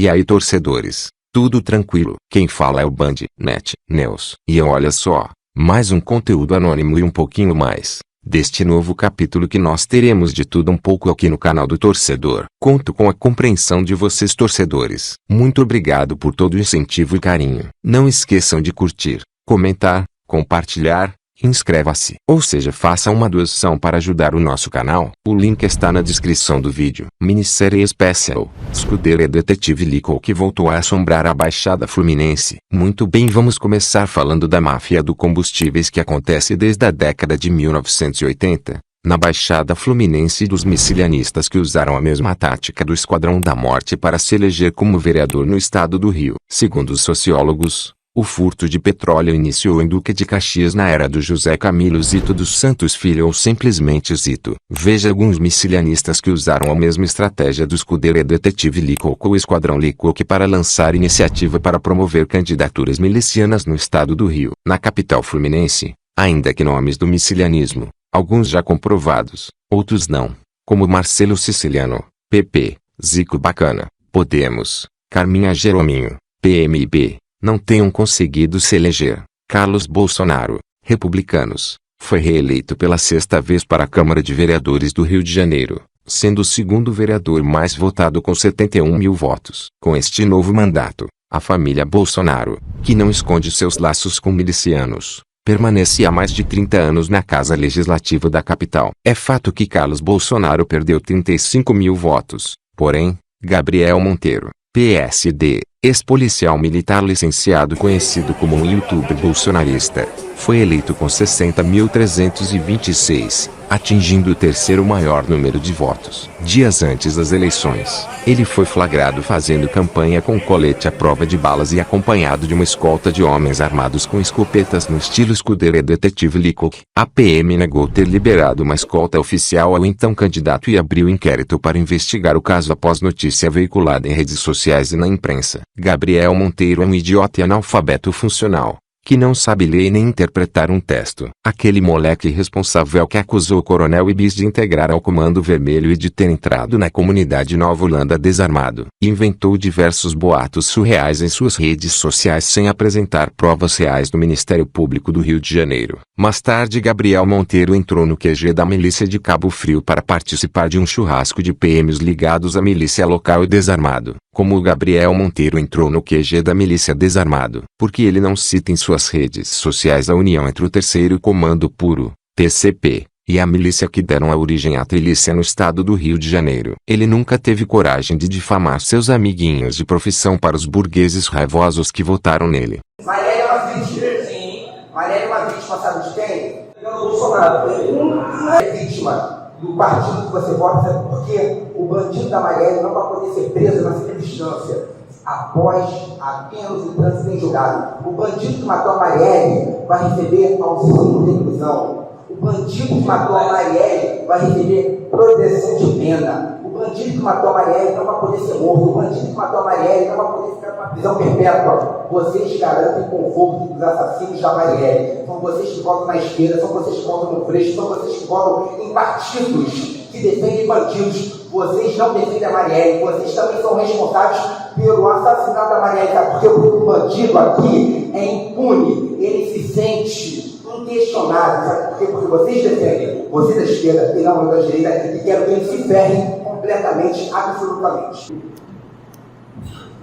E aí, torcedores? Tudo tranquilo? Quem fala é o Band Net News. E olha só, mais um conteúdo anônimo e um pouquinho mais deste novo capítulo que nós teremos de tudo um pouco aqui no canal do Torcedor. Conto com a compreensão de vocês, torcedores. Muito obrigado por todo o incentivo e carinho. Não esqueçam de curtir, comentar, compartilhar. Inscreva-se, ou seja, faça uma doação para ajudar o nosso canal. O link está na descrição do vídeo. Minissérie especial: Scuderia Detetive Licou que voltou a assombrar a Baixada Fluminense. Muito bem, vamos começar falando da máfia do combustíveis que acontece desde a década de 1980. Na Baixada Fluminense e dos milicianistas que usaram a mesma tática do Esquadrão da Morte para se eleger como vereador no estado do Rio. Segundo os sociólogos, o furto de petróleo iniciou em Duque de Caxias na era do José Camilo Zito dos Santos Filho ou simplesmente Zito. Veja alguns milicianistas que usaram a mesma estratégia do Scuderia Detetive Licou com o Esquadrão Licou para lançar iniciativa para promover candidaturas milicianas no estado do Rio. Na capital fluminense, ainda que nomes do milicianismo, alguns já comprovados, outros não, como Marcelo Siciliano, PP, Zico Bacana, Podemos, Carminha Jerominho, PMB, não tenham conseguido se eleger. Carlos Bolsonaro, Republicanos, foi reeleito pela sexta vez para a Câmara de Vereadores do Rio de Janeiro, sendo o segundo vereador mais votado com 71 mil votos. Com este novo mandato, a família Bolsonaro, que não esconde seus laços com milicianos, permanece há mais de 30 anos na Casa Legislativa da capital. É fato que Carlos Bolsonaro perdeu 35 mil votos, porém, Gabriel Monteiro, PSD, ex-policial militar licenciado conhecido como um youtuber bolsonarista, foi eleito com 60.326, atingindo o terceiro maior número de votos. Dias antes das eleições, ele foi flagrado fazendo campanha com colete à prova de balas e acompanhado de uma escolta de homens armados com escopetas no estilo Scuderia Detetive Licou. A PM negou ter liberado uma escolta oficial ao então candidato e abriu inquérito para investigar o caso após notícia veiculada em redes sociais e na imprensa. Gabriel Monteiro é um idiota e analfabeto funcional, que não sabe ler nem interpretar um texto. Aquele moleque irresponsável que acusou o Coronel Ibis de integrar ao Comando Vermelho e de ter entrado na comunidade Nova Holanda desarmado. Inventou diversos boatos surreais em suas redes sociais sem apresentar provas reais no Ministério Público do Rio de Janeiro. Mais tarde, Gabriel Monteiro entrou no QG da milícia de Cabo Frio para participar de um churrasco de PMs ligados à milícia local e desarmado. Como o Gabriel Monteiro entrou no QG da milícia desarmado? Porque ele não cita em suas redes sociais a união entre o Terceiro Comando Puro, TCP, e a milícia que deram a origem à trilícia no estado do Rio de Janeiro. Ele nunca teve coragem de difamar seus amiguinhos de profissão para os burgueses raivosos que votaram nele. Marielle é uma vítima. Sim. Marielle é uma vítima, sabe de quem? Do Bolsonaro. Não é vítima do partido que você vota, sabe por quê? O bandido da Marielle não vai poder ser preso na segunda instância, após apenas o trânsito em julgado. O bandido que matou a Marielle vai receber auxílio de reclusão. O bandido que matou a Marielle vai receber proteção de pena. O bandido que matou a Marielle não vai poder ser morto. O bandido que matou a Marielle não vai poder ficar numa prisão perpétua. Vocês garantem o conforto dos assassinos da Marielle. São vocês que votam na esquerda, são vocês que votam no Freixo, são vocês que votam em partidos que defendem bandidos. Vocês não defendem a Marielle. Vocês também são responsáveis pelo assassinato da Marielle. Porque o bandido aqui é impune. Ele se sente inquestionável. Sabe por quê? Porque vocês defendem, vocês da esquerda e não da direita, e quero que eles se ferrem completamente, absolutamente.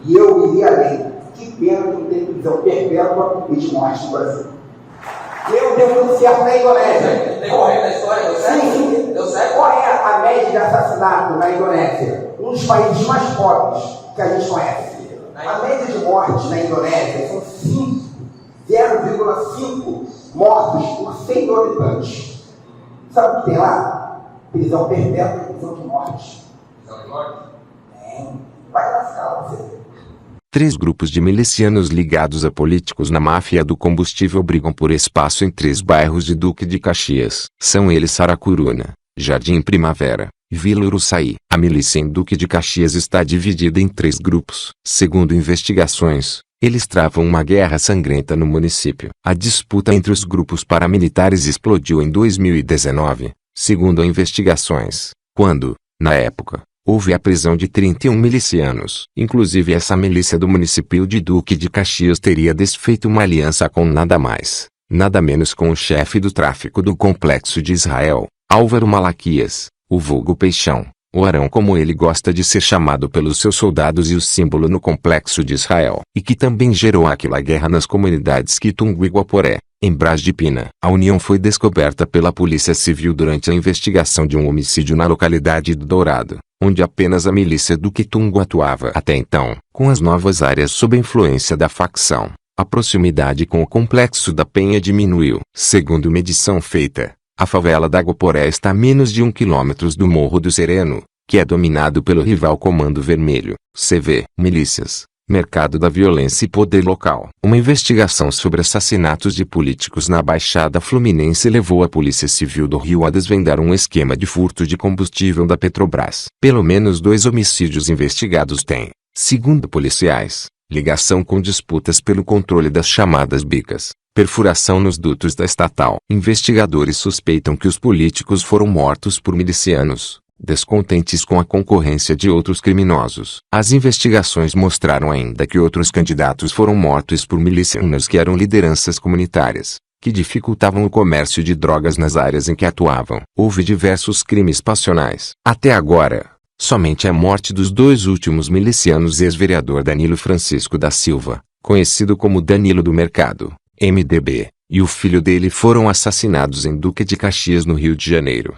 E eu iria além. Que pena que não tem prisão perpétua e de morte no Brasil. Eu devo tudo certo na Indonésia. Tem correto a história? Deu certo? Sim. Deu certo? Qual é a média de assassinato na Indonésia? Um dos países mais pobres que a gente conhece. A média de mortes na Indonésia são 0,5 mortos por 100 mil habitantes. Sabe o que tem lá? Prisão perpétua e prisão de morte. Prisão de morte? Vai lascar você. 3 grupos de milicianos ligados a políticos na máfia do combustível brigam por espaço em 3 bairros de Duque de Caxias. São eles Saracuruna, Jardim Primavera, Vila Uruçaí. A milícia em Duque de Caxias está dividida em 3 grupos. Segundo investigações, eles travam uma guerra sangrenta no município. A disputa entre os grupos paramilitares explodiu em 2019, segundo investigações, quando, na época, houve a prisão de 31 milicianos. Inclusive essa milícia do município de Duque de Caxias teria desfeito uma aliança com nada mais, nada menos com o chefe do tráfico do Complexo de Israel, Álvaro Malaquias, o vulgo Peixão, o Arão como ele gosta de ser chamado pelos seus soldados e o símbolo no Complexo de Israel, e que também gerou aquela guerra nas comunidades Quitungo e Guaporé, em Brás de Pina. A união foi descoberta pela Polícia Civil durante a investigação de um homicídio na localidade do Dourado, onde apenas a milícia do Quitungo atuava até então. Com as novas áreas sob influência da facção, a proximidade com o Complexo da Penha diminuiu. Segundo medição feita, a favela da Guaporé está a menos de 1 km do Morro do Sereno, que é dominado pelo rival Comando Vermelho, CV, milícias, mercado da violência e poder local. Uma investigação sobre assassinatos de políticos na Baixada Fluminense levou a Polícia Civil do Rio a desvendar um esquema de furto de combustível da Petrobras. Pelo menos 2 homicídios investigados têm, segundo policiais, ligação com disputas pelo controle das chamadas bicas, perfuração nos dutos da estatal. Investigadores suspeitam que os políticos foram mortos por milicianos, descontentes com a concorrência de outros criminosos. As investigações mostraram ainda que outros candidatos foram mortos por milicianos que eram lideranças comunitárias, que dificultavam o comércio de drogas nas áreas em que atuavam. Houve diversos crimes passionais. Até agora, somente a morte dos 2 últimos milicianos e ex-vereador Danilo Francisco da Silva, conhecido como Danilo do Mercado, MDB, e o filho dele foram assassinados em Duque de Caxias, no Rio de Janeiro.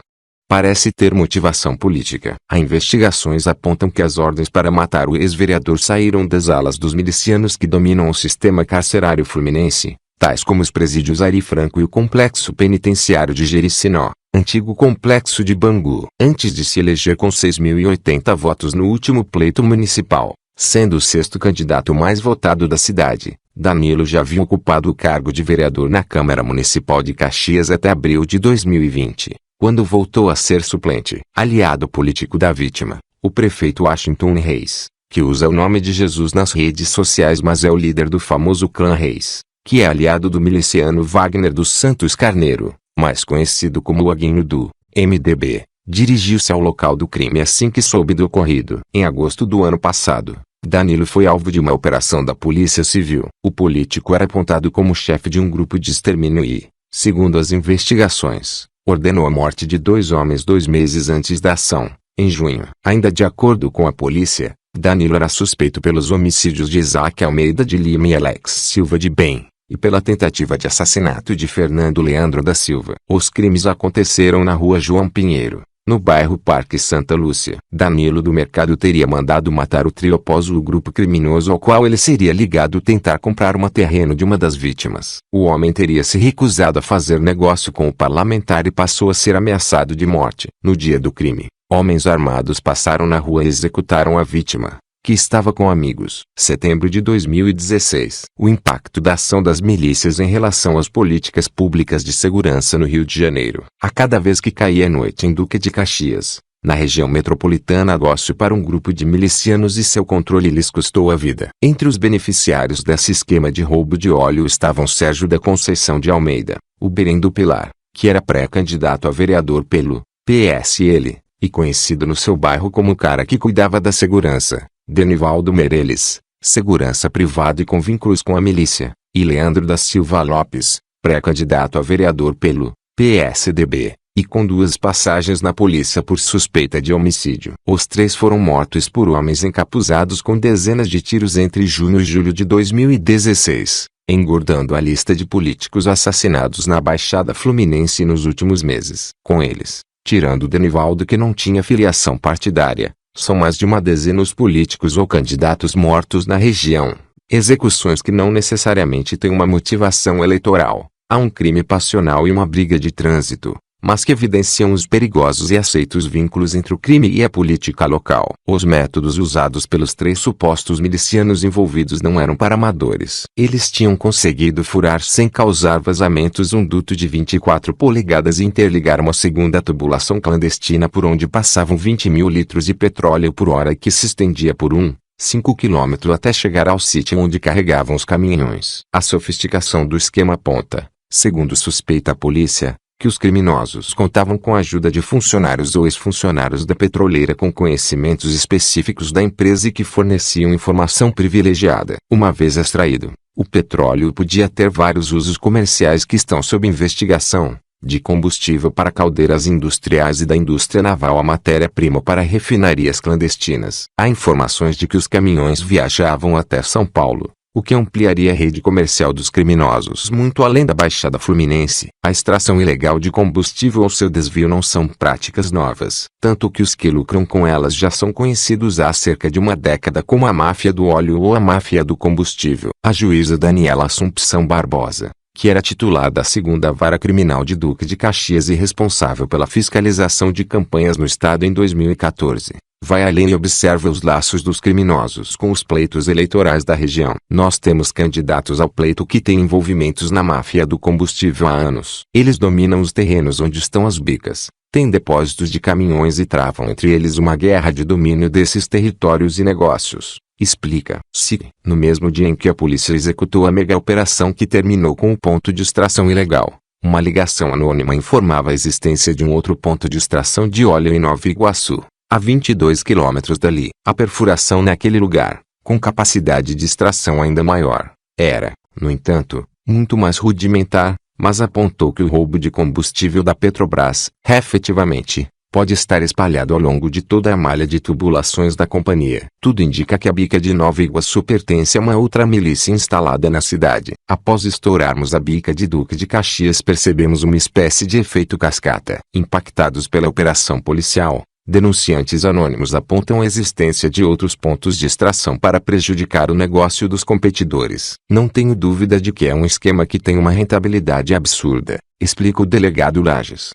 Parece ter motivação política. As investigações apontam que as ordens para matar o ex-vereador saíram das alas dos milicianos que dominam o sistema carcerário fluminense, tais como os presídios Ari Franco e o Complexo Penitenciário de Jericinó, antigo Complexo de Bangu. Antes de se eleger com 6.080 votos no último pleito municipal, sendo o 6º candidato mais votado da cidade, Danilo já havia ocupado o cargo de vereador na Câmara Municipal de Caxias até abril de 2020, quando voltou a ser suplente. Aliado político da vítima, o prefeito Washington Reis, que usa o nome de Jesus nas redes sociais mas é o líder do famoso clã Reis, que é aliado do miliciano Wagner dos Santos Carneiro, mais conhecido como o Aguinho do MDB, dirigiu-se ao local do crime assim que soube do ocorrido. Em agosto do ano passado, Danilo foi alvo de uma operação da Polícia Civil. O político era apontado como chefe de um grupo de extermínio e, segundo as investigações, ordenou a morte de 2 homens 2 meses antes da ação, em junho. Ainda de acordo com a polícia, Danilo era suspeito pelos homicídios de Isaac Almeida de Lima e Alex Silva de Bem, e pela tentativa de assassinato de Fernando Leandro da Silva. Os crimes aconteceram na rua João Pinheiro, no bairro Parque Santa Lúcia. Danilo do Mercado teria mandado matar o trio após o grupo criminoso ao qual ele seria ligado tentar comprar um terreno de uma das vítimas. O homem teria se recusado a fazer negócio com o parlamentar e passou a ser ameaçado de morte. No dia do crime, homens armados passaram na rua e executaram a vítima, que estava com amigos. Setembro de 2016. O impacto da ação das milícias em relação às políticas públicas de segurança no Rio de Janeiro. A cada vez que caía a noite em Duque de Caxias, na região metropolitana, negócio para um grupo de milicianos e seu controle lhes custou a vida. Entre os beneficiários desse esquema de roubo de óleo estavam Sérgio da Conceição de Almeida, o Berém do Pilar, que era pré-candidato a vereador pelo PSL, e conhecido no seu bairro como o cara que cuidava da segurança, Denivaldo Meirelles, segurança privada e com vínculos com a milícia, e Leandro da Silva Lopes, pré-candidato a vereador pelo PSDB, e com 2 passagens na polícia por suspeita de homicídio. Os 3 foram mortos por homens encapuzados com dezenas de tiros entre junho e julho de 2016, engordando a lista de políticos assassinados na Baixada Fluminense nos últimos meses. Com eles, tirando Denivaldo que não tinha filiação partidária, são mais de uma dezena os políticos ou candidatos mortos na região. Execuções que não necessariamente têm uma motivação eleitoral. Há um crime passional e uma briga de trânsito, mas que evidenciam os perigosos e aceitos vínculos entre o crime e a política local. Os métodos usados pelos 3 supostos milicianos envolvidos não eram para amadores. Eles tinham conseguido furar sem causar vazamentos um duto de 24 polegadas e interligar uma segunda tubulação clandestina por onde passavam 20.000 litros de petróleo por hora que se estendia por 5 km até chegar ao sítio onde carregavam os caminhões. A sofisticação do esquema aponta, segundo suspeita a polícia, que os criminosos contavam com a ajuda de funcionários ou ex-funcionários da petroleira com conhecimentos específicos da empresa e que forneciam informação privilegiada. Uma vez extraído, o petróleo podia ter vários usos comerciais que estão sob investigação, de combustível para caldeiras industriais e da indústria naval a matéria-prima para refinarias clandestinas. Há informações de que os caminhões viajavam até São Paulo, o que ampliaria a rede comercial dos criminosos muito além da Baixada Fluminense. A extração ilegal de combustível ou seu desvio não são práticas novas, tanto que os que lucram com elas já são conhecidos há cerca de uma década como a máfia do óleo ou a máfia do combustível. A juíza Daniela Assumpção Barbosa, que era titular da 2ª Vara Criminal de Duque de Caxias e responsável pela fiscalização de campanhas no estado em 2014, vai além e observa os laços dos criminosos com os pleitos eleitorais da região. Nós temos candidatos ao pleito que têm envolvimentos na máfia do combustível há anos. Eles dominam os terrenos onde estão as bicas, têm depósitos de caminhões e travam entre eles uma guerra de domínio desses territórios e negócios. Explica-se, no mesmo dia em que a polícia executou a mega-operação que terminou com o ponto de extração ilegal, uma ligação anônima informava a existência de um outro ponto de extração de óleo em Nova Iguaçu, a 22 quilômetros dali. A perfuração naquele lugar, com capacidade de extração ainda maior, era, no entanto, muito mais rudimentar, mas apontou que o roubo de combustível da Petrobras, efetivamente, pode estar espalhado ao longo de toda a malha de tubulações da companhia. Tudo indica que a bica de Nova Iguaçu pertence a uma outra milícia instalada na cidade. Após estourarmos a bica de Duque de Caxias, percebemos uma espécie de efeito cascata. Impactados pela operação policial, denunciantes anônimos apontam a existência de outros pontos de extração para prejudicar o negócio dos competidores. Não tenho dúvida de que é um esquema que tem uma rentabilidade absurda, explica o delegado Lages.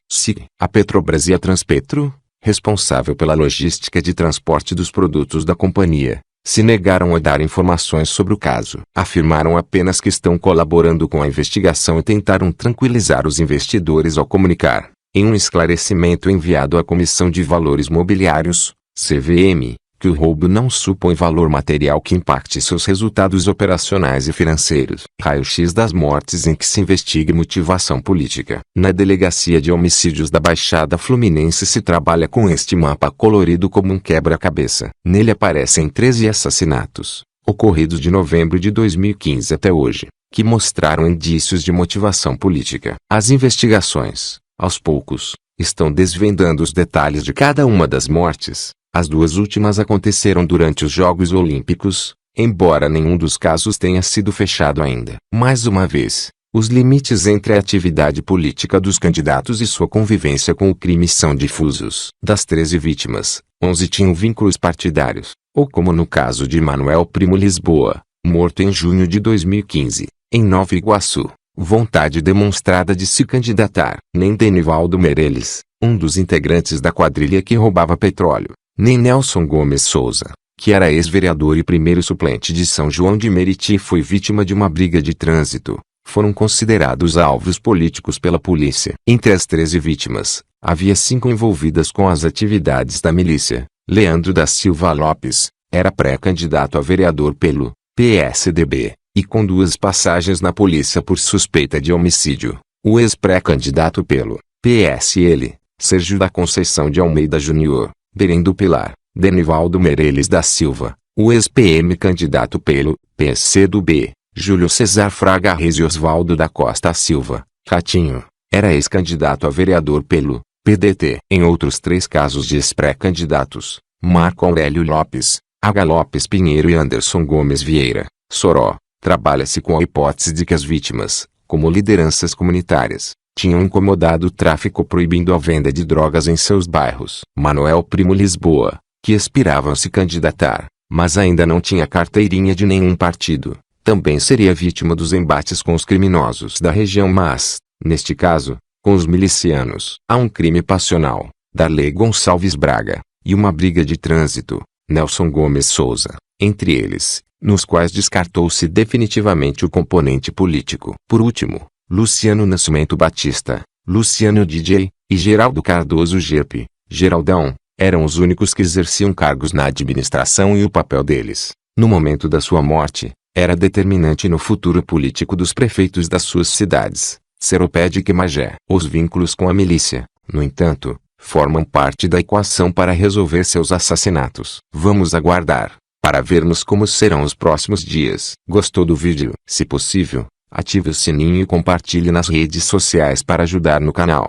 A Petrobras e a Transpetro, responsável pela logística de transporte dos produtos da companhia, se negaram a dar informações sobre o caso. Afirmaram apenas que estão colaborando com a investigação e tentaram tranquilizar os investidores ao comunicar, em um esclarecimento enviado à Comissão de Valores Mobiliários, CVM, que o roubo não supõe valor material que impacte seus resultados operacionais e financeiros. Raio-x das mortes em que se investiga motivação política. Na Delegacia de Homicídios da Baixada Fluminense se trabalha com este mapa colorido como um quebra-cabeça. Nele aparecem 13 assassinatos, ocorridos de novembro de 2015 até hoje, que mostraram indícios de motivação política. As investigações, aos poucos, estão desvendando os detalhes de cada uma das mortes. As duas últimas aconteceram durante os Jogos Olímpicos, embora nenhum dos casos tenha sido fechado ainda. Mais uma vez, os limites entre a atividade política dos candidatos e sua convivência com o crime são difusos. Das 13 vítimas, 11 tinham vínculos partidários, ou como no caso de Manuel Primo Lisboa, morto em junho de 2015, em Nova Iguaçu, vontade demonstrada de se candidatar. Nem Denivaldo Meirelles, um dos integrantes da quadrilha que roubava petróleo, nem Nelson Gomes Souza, que era ex-vereador e primeiro suplente de São João de Meriti e foi vítima de uma briga de trânsito, foram considerados alvos políticos pela polícia. Entre as 13 vítimas, havia 5 envolvidas com as atividades da milícia. Leandro da Silva Lopes, era pré-candidato a vereador pelo PSDB, e com 2 passagens na polícia por suspeita de homicídio. O ex-pré-candidato pelo PSL, Sérgio da Conceição de Almeida Júnior, Belém do Pilar, Denivaldo Meirelles da Silva, o ex-PM candidato pelo PCdoB, Júlio César Fraga Reis e Osvaldo da Costa Silva, Ratinho, era ex-candidato a vereador pelo PDT. Em outros 3 casos de ex-pré-candidatos, Marco Aurélio Lopes, H. Lopes Pinheiro e Anderson Gomes Vieira, Soró, trabalha-se com a hipótese de que as vítimas, como lideranças comunitárias, tinham incomodado o tráfico proibindo a venda de drogas em seus bairros. Manuel Primo Lisboa, que aspirava a se candidatar, mas ainda não tinha carteirinha de nenhum partido, também seria vítima dos embates com os criminosos da região, mas, neste caso, com os milicianos. Há um crime passional, Darley Gonçalves Braga, e uma briga de trânsito, Nelson Gomes Souza, entre eles, nos quais descartou-se definitivamente o componente político. Por último, Luciano Nascimento Batista, Luciano DJ, e Geraldo Cardoso Gerpe, Geraldão, eram os únicos que exerciam cargos na administração e o papel deles, no momento da sua morte, era determinante no futuro político dos prefeitos das suas cidades. Seropédica e Magé. Os vínculos com a milícia, no entanto, formam parte da equação para resolver seus assassinatos. Vamos aguardar, para vermos como serão os próximos dias. Gostou do vídeo? Se possível, ative o sininho e compartilhe nas redes sociais para ajudar no canal.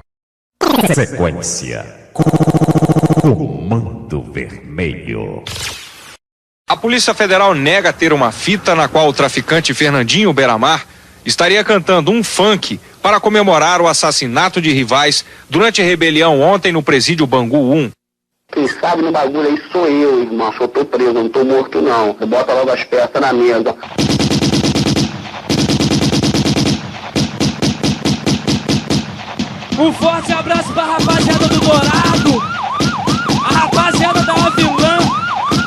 Sequência. Comando Vermelho. A Polícia Federal nega ter uma fita na qual o traficante Fernandinho Beiramar estaria cantando um funk para comemorar o assassinato de rivais durante a rebelião ontem no presídio Bangu 1. Quem sabe no bagulho aí sou eu, irmão. Eu tô preso, não tô morto não. Bota logo as peças na mesa. Um forte abraço pra rapaziada do Dourado, a rapaziada da Vilã,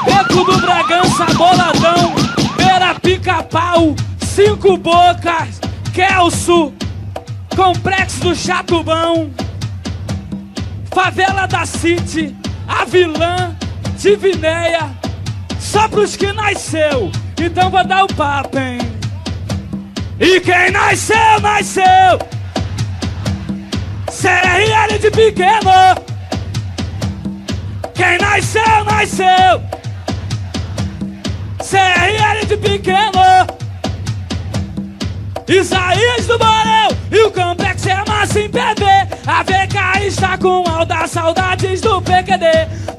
Beco do Bragança, Boladão, Beira Pica-Pau, Cinco Bocas, Kelso, Complexo do Chatubão, Favela da City, a Vilã, Divinéia, só pros que nasceu, então vou dar o papo, hein? E quem nasceu, nasceu! CRL de pequeno. Quem nasceu, nasceu. CRL de pequeno. Isaías do Borel e o Complexo é massa em PV. A VK está com altas saudades do PQD.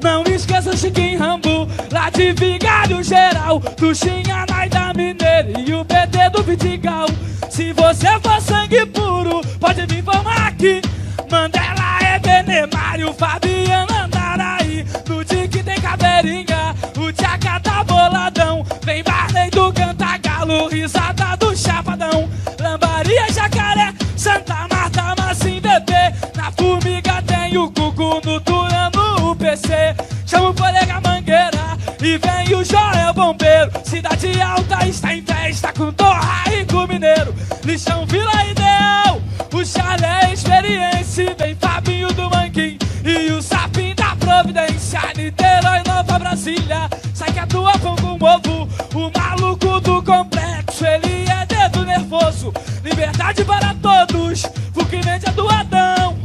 Não esqueça o Chiquinho Rambo, lá de Vigário Geral, Tuxinha, Naida Mineiro e o PT do Vidigal. Se você for sangue puro, pode vir, vamos aqui. Mandela é Benemário, Fabiana Andaraí. No dia que tem caveirinha, o Tchaca tá boladão. Vem Barney do Cantagalo, risada do Chapadão. Lambaria, Jacaré, Santa Marta, Massim, Bebê. Na Formiga tem o Cucu, no Turano, o PC. Chama o colega Mangueira e vem o Joel Bombeiro. Cidade Alta está em festa com Torra e com Mineiro. Lixão, Vila Ideal, o Chalé Experiência. Vem Fabinho do Manguim e o Sapinho da Providência. Niterói, Nova Brasília, sai que atua pão com ovo. O maluco do Complexo, ele é dedo nervoso. Liberdade para todos, porque mente é do Adão.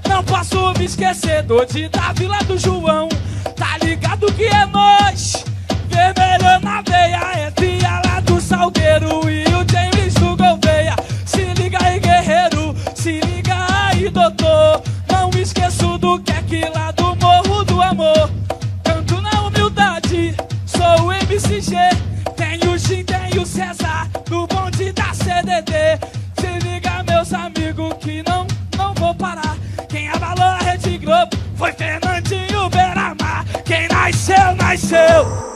Não posso me esquecer do de da Vila do João. Tá ligado que é nós, vermelho na veia. Entre a lá do Salgueiro e o James do Gouveia. Se liga aí, guerreiro, se liga aí, doutor. Não esqueço do que é que lá do Morro do Amor. Canto na humildade, sou o MCG. Tem o Jim, tem o César, no bonde da CDD. Se liga, meus amigos, que não vou parar. Quem abalou a Rede Globo foi Fernandinho Beiramar. Quem nasceu, nasceu.